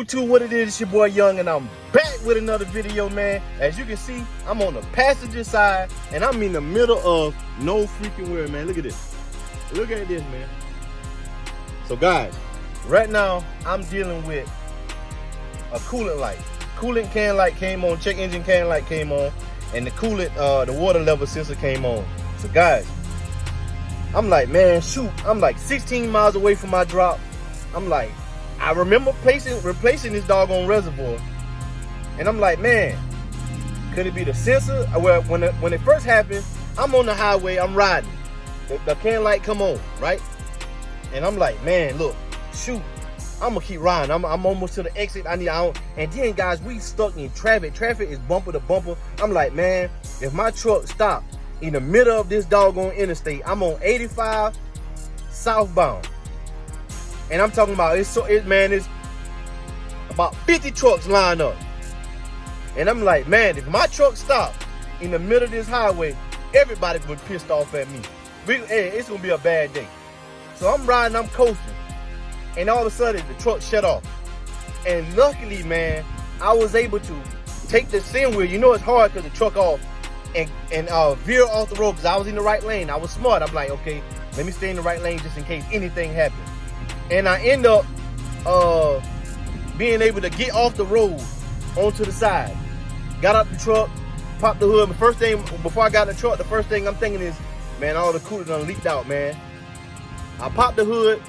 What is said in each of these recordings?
YouTube, what it is, it's your boy Young, and I'm back with another video, man. As you can see, I'm on the passenger side, and I'm in the middle of no freaking where, man. Look at this. Look at this, man. So, guys, right now, I'm dealing with a coolant light. Coolant can light came on, check engine can light came on, and the coolant, the water level sensor came on. So, guys, I'm like, man, shoot, I'm like 16 miles away from my drop. I'm like, I remember replacing this doggone reservoir, and I'm like, man, could it be the sensor? Well, when it first happened, I'm on the highway, I'm riding, the can light come on, right? And I'm like, man, look, shoot, I'm gonna keep riding. I'm almost to the exit. And then, guys, we stuck in traffic. Traffic is bumper to bumper. I'm like, man, if my truck stopped in the middle of this doggone interstate, I'm on 85 southbound. And I'm talking about, it's about 50 trucks lined up. And I'm like, man, if my truck stopped in the middle of this highway, everybody would be pissed off at me. It's gonna be a bad day. So I'm riding, I'm coasting. And all of a sudden, the truck shut off. And luckily, man, I was able to take the steering wheel. You know it's hard because the truck off and veer off the road because I was in the right lane. I was smart. I'm like, okay, let me stay in the right lane just in case anything happens. And I end up being able to get off the road onto the side. Got out the truck, popped the hood. The first thing, before I got in the truck, the first thing I'm thinking is, man, all the coolant done leaked out, man. I popped the hood,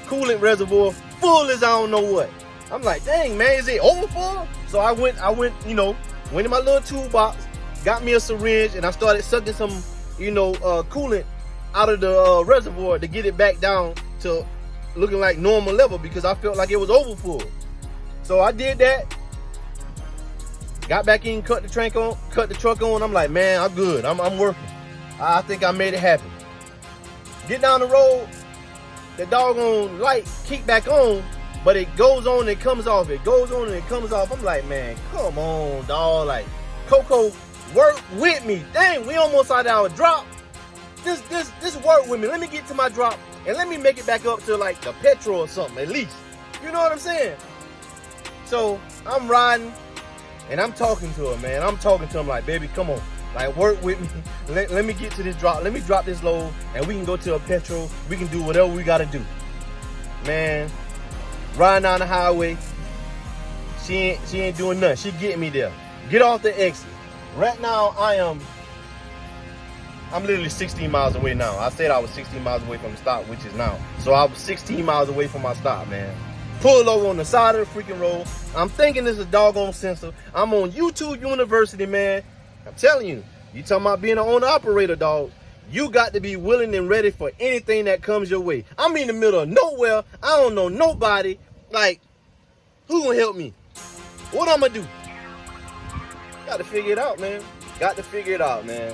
coolant reservoir full as I don't know what. I'm like, dang, man, is it over full? So I went, you know, went in my little toolbox, got me a syringe, and I started sucking some, you know, coolant out of the reservoir to get it back down to looking like normal level because I felt like it was over full. So I did that. Got back in, cut the truck on. I'm like, man, I'm good. I'm working. I think I made it happen. Get down the road, the doggone light kick back on, but it goes on and it comes off. It goes on and it comes off. I'm like, man, come on, dog. Like, Coco, work with me. Dang, we almost out of our drop. This work with me. Let me get to my drop and let me make it back up to like the petrol or something at least. You know what I'm saying? So I'm riding and I'm talking to her, man. I'm talking to him like, baby, come on. Like, work with me. Let me get to this drop. Let me drop this load and we can go to a petrol. We can do whatever we got to do. Man, riding down the highway. She ain't doing nothing. She getting me there. Get off the exit. Right now, I'm literally 16 miles away now. I said I was 16 miles away from the stop, which is now. So I was 16 miles away from my stop, man. Pull over on the side of the freaking road. I'm thinking this is a doggone sensor. I'm on YouTube University, man. I'm telling you, you talking about being an owner-operator, dog. You got to be willing and ready for anything that comes your way. I'm in the middle of nowhere. I don't know nobody. Like, who gonna help me? What I'm gonna do? Got to figure it out, man. Got to figure it out, man.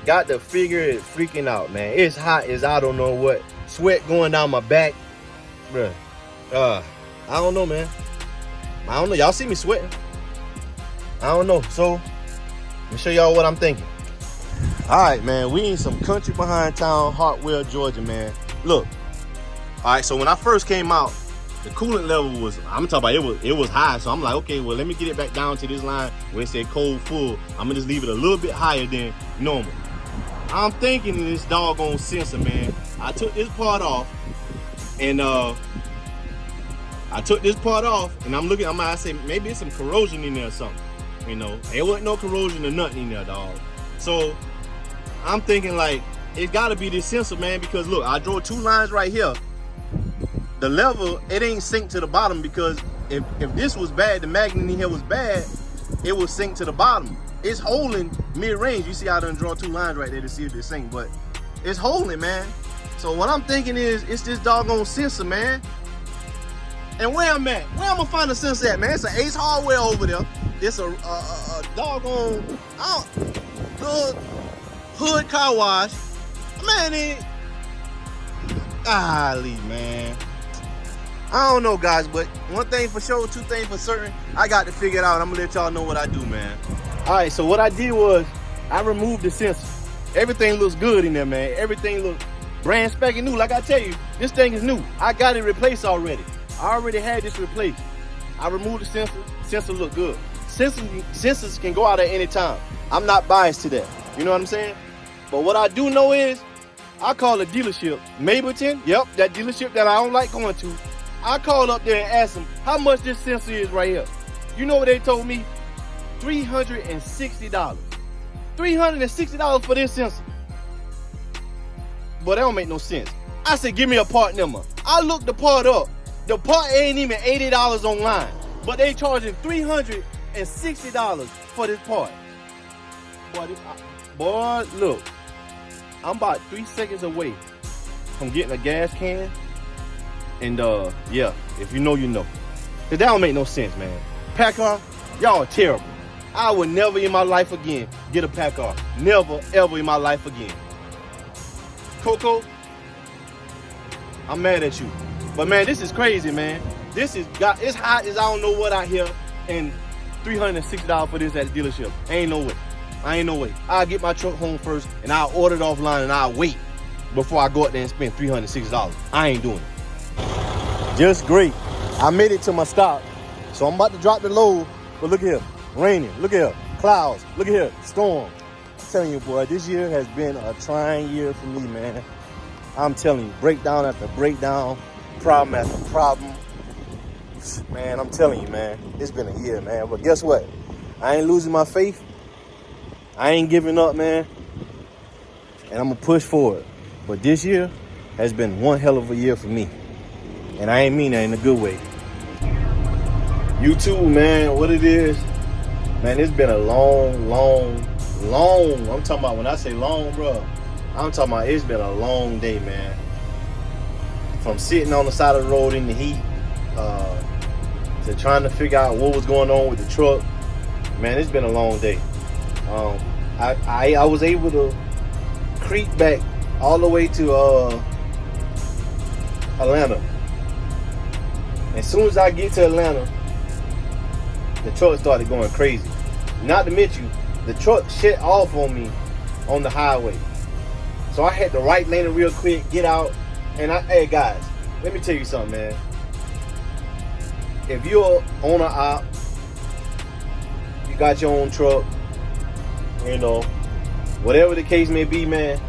Got to figure it freaking out, man. It's hot as I don't know what. Sweat going down my back. Bruh. I don't know, man. I don't know. Y'all see me sweating. I don't know. So, let me show y'all what I'm thinking. All right, man. We in some country behind town, Hartwell, Georgia, man. Look. All right, so when I first came out, the coolant level was, I'm talking about, it was high. So I'm like, okay, well, let me get it back down to this line where it said cold full. I'm gonna just leave it a little bit higher than normal. I'm thinking of this doggone sensor, man. I took this part off, and I'm looking. I say maybe it's some corrosion in there or something. You know, there wasn't no corrosion or nothing in there, dog. So I'm thinking like it got to be this sensor, man, because look, I drew two lines right here. The level, it ain't sink to the bottom because if this was bad, the magnet in here was bad, it would sink to the bottom. It's holding mid-range. You see I done draw two lines right there to see if it sink, but it's holding, man. So what I'm thinking is it's this doggone sensor, man. And where I'm at, where I'm gonna find the sensor at, man? It's an Ace Hardware over there. It's a doggone little hood car wash. Man, man. I don't know, guys, but one thing for sure, two things for certain, I got to figure it out. I'm gonna let y'all know what I do, man. All right, so what I did was I removed the sensor. Everything looks good in there, man. Everything looks brand spanking new. Like I tell you, this thing is new. I got it replaced already. I already had this replaced. I removed the sensor. Sensor looked good. Sensors can go out at any time. I'm not biased to that. You know what I'm saying? But what I do know is, I call a dealership, Mableton, yep, that dealership that I don't like going to. I call up there and ask them how much this sensor is right here. You know what they told me? $360. $360 for this sensor. But that don't make no sense. I said, give me a part number. I looked the part up. The part ain't even $80 online, but they charging $360 for this part. Boy, look, I'm about 3 seconds away from getting a gas can. And yeah, if you know, you know. Cause that don't make no sense, man. Paccar, y'all are terrible. I would never in my life again get a Paccar. Never, ever in my life again. Coco, I'm mad at you. But man, this is crazy, man. This is it's hot as I don't know what out here, and $360 for this at the dealership. Ain't no way. I ain't no way. I'll get my truck home first, and I'll order it offline, and I'll wait before I go out there and spend $360. I ain't doing it. Just great. I made it to my stop, so I'm about to drop the load. But look here, raining. Look here, clouds. Look here, storm. I'm telling you, boy, this year has been a trying year for me, man. I'm telling you, breakdown after breakdown, problem after problem. Man, I'm telling you, man, it's been a year, man. But guess what? I ain't losing my faith. I ain't giving up, man. And I'm going to push forward. But this year has been one hell of a year for me. And I ain't mean that in a good way. You too, man. What it is, man, it's been a long, I'm talking about, when I say long, bro, I'm talking about it's been a long day, man. From sitting on the side of the road in the heat to trying to figure out what was going on with the truck. Man, it's been a long day. I was able to creep back all the way to Atlanta. As soon as I get to Atlanta, the truck started going crazy. Not to mention, the truck shut off on me on the highway. So I had to right lane it real quick, get out, and hey guys, let me tell you something, man. If you're on an op, you got your own truck, you know, whatever the case may be, man,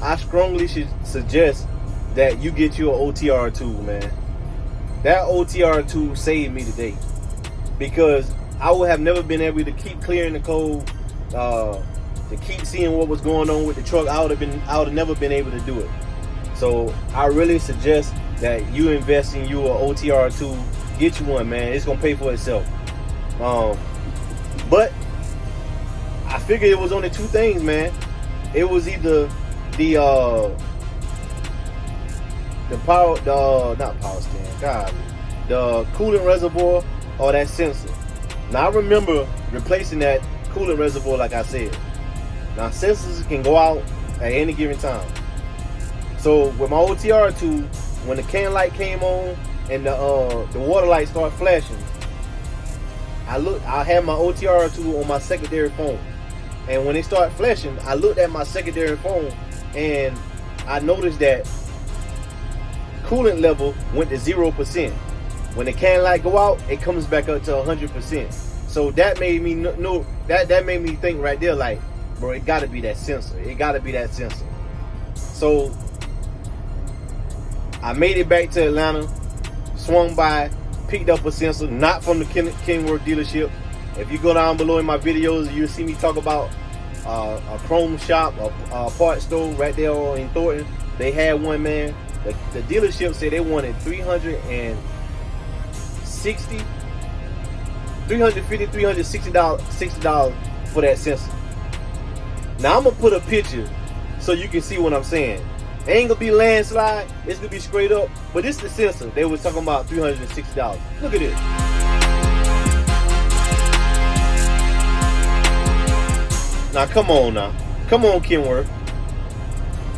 I strongly should suggest that you get you an OTR tool, man. That OTR tool saved me today, because I would have never been able to keep clearing the code, to keep seeing what was going on with the truck. I would have never been able to do it. So I really suggest that you invest in you an OTR tool. Get you one, man. It's gonna pay for itself. But I figured it was only two things, man. It was either the coolant reservoir or that sensor. Now I remember replacing that coolant reservoir, like I said. Now sensors can go out at any given time. So with my OTR tool, when the can light came on and the water light started flashing, I had my OTR tool on my secondary phone. And when it started flashing, I looked at my secondary phone and I noticed that coolant level went to 0%. When the can light go out, it comes back up to 100%. So that made me know, that made me think right there, like, bro, it gotta be that sensor. It gotta be that sensor. So I made it back to Atlanta, swung by, picked up a sensor, not from the Kenworth dealership. If you go down below in my videos, you'll see me talk about a chrome shop, a part store right there in Thornton. They had one, man. The dealership said they wanted $360 for that sensor. Now I'm gonna put a picture so you can see what I'm saying. It ain't gonna be landslide, it's gonna be straight up, but this is the sensor. They was talking about $360. Look at this. Now come on now. Come on, Kenworth.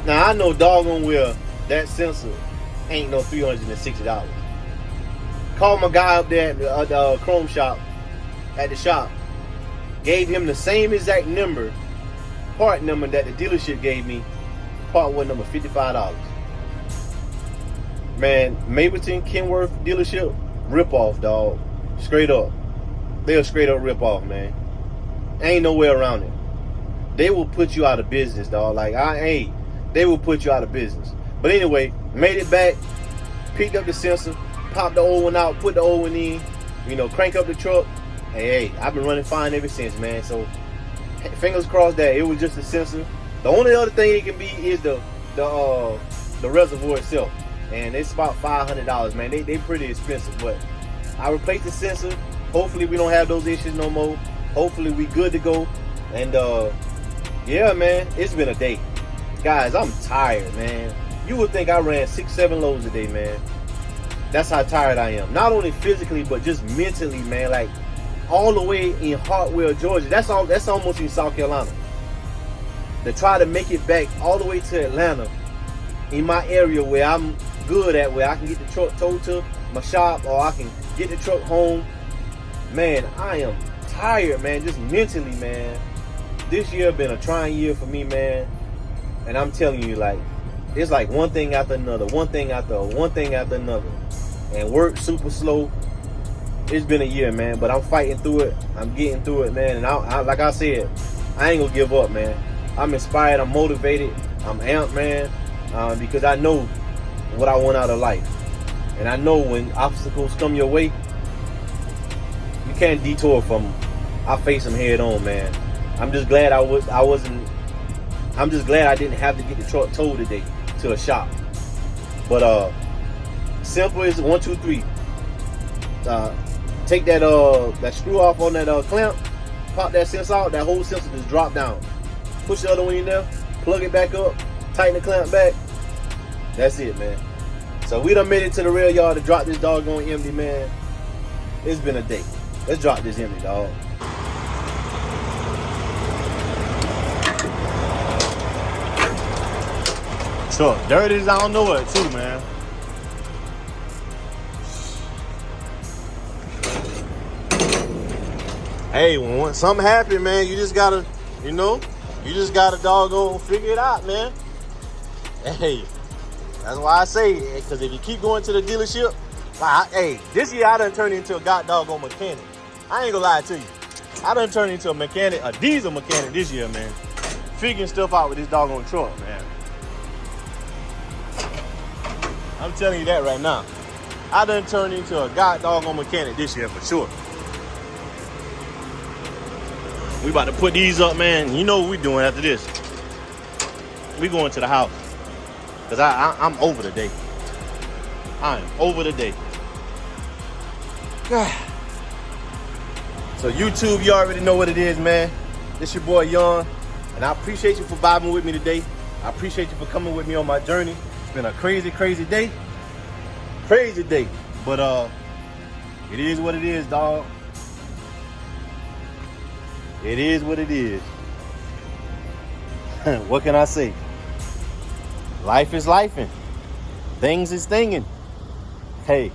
Now I know doggone well that sensor ain't no $360. Called my guy up there at the chrome shop, at the shop. Gave him the same exact number, part number that the dealership gave me. Part one number, $55. Man, Mapleton, Kenworth dealership, rip off, dog. Straight up. They'll straight up rip off, man. Ain't no way around it. They will put you out of business, dog. Like, they will put you out of business. But anyway, made it back, picked up the sensor, popped the old one out, put the old one in, you know, crank up the truck. Hey, I've been running fine ever since, man. So, fingers crossed that it was just a sensor. The only other thing it can be is the reservoir itself. And it's about $500, man. They pretty expensive, but I replaced the sensor. Hopefully we don't have those issues no more. Hopefully we good to go. And yeah, man, it's been a day. Guys, I'm tired, man. You would think I ran 6-7 loads a day, man. That's how tired I am. Not only physically, but just mentally, man. Like, all the way in Hartwell, Georgia. That's almost in South Carolina. To try to make it back all the way to Atlanta in my area where I'm good at, where I can get the truck towed to my shop or I can get the truck home. Man, I am tired, man, just mentally, man. This year been a trying year for me, man. And I'm telling you, like, it's like one thing after another, one thing after another. And work super slow. It's been a year, man, but I'm fighting through it. I'm getting through it, man. And I like I said, I ain't gonna give up, man. I'm inspired, I'm motivated, I'm amped, man, because I know what I want out of life. And I know when obstacles come your way, you can't detour from them. I face them head on, man. I'm just glad I'm just glad I didn't have to get the truck towed today to a shop. But simple is 1, 2, 3. Take that screw off on that clamp, pop that sensor out, that whole sensor just drop down. Push the other one in there, plug it back up, tighten the clamp back. That's it, man. So we done made it to the rail yard to drop this doggone empty, man. It's been a day. Let's drop this empty, dog. Truck dirty as I don't know what, too, man. Hey, when something happen, man, you just gotta, you know, you just gotta doggone figure it out, man. Hey, that's why I say, because if you keep going to the dealership, hey, this year I done turned into a doggone mechanic. I ain't gonna lie to you. I done turned into a mechanic, a diesel mechanic this year, man. Figuring stuff out with this doggone truck, man. I'm telling you that right now. I done turned into a doggone mechanic this year for sure. We about to put these up, man. You know what we doing after this. We going to the house. Because I'm over the day. I'm over the day. God. So YouTube, you already know what it is, man. This your boy, Yon. And I appreciate you for vibing with me today. I appreciate you for coming with me on my journey. It's been a crazy, crazy day. Crazy day. But it is what it is, dog. It is what it is. What can I say? Life is lifing. Things is thinging. Hey,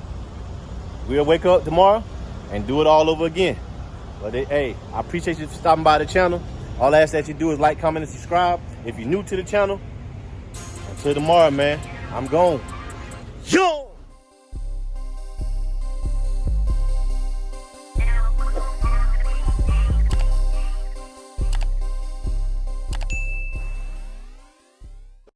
we'll wake up tomorrow and do it all over again. But hey, I appreciate you for stopping by the channel. All I ask that you do is like, comment, and subscribe. If you're new to the channel, until tomorrow, man, I'm gone. Yo!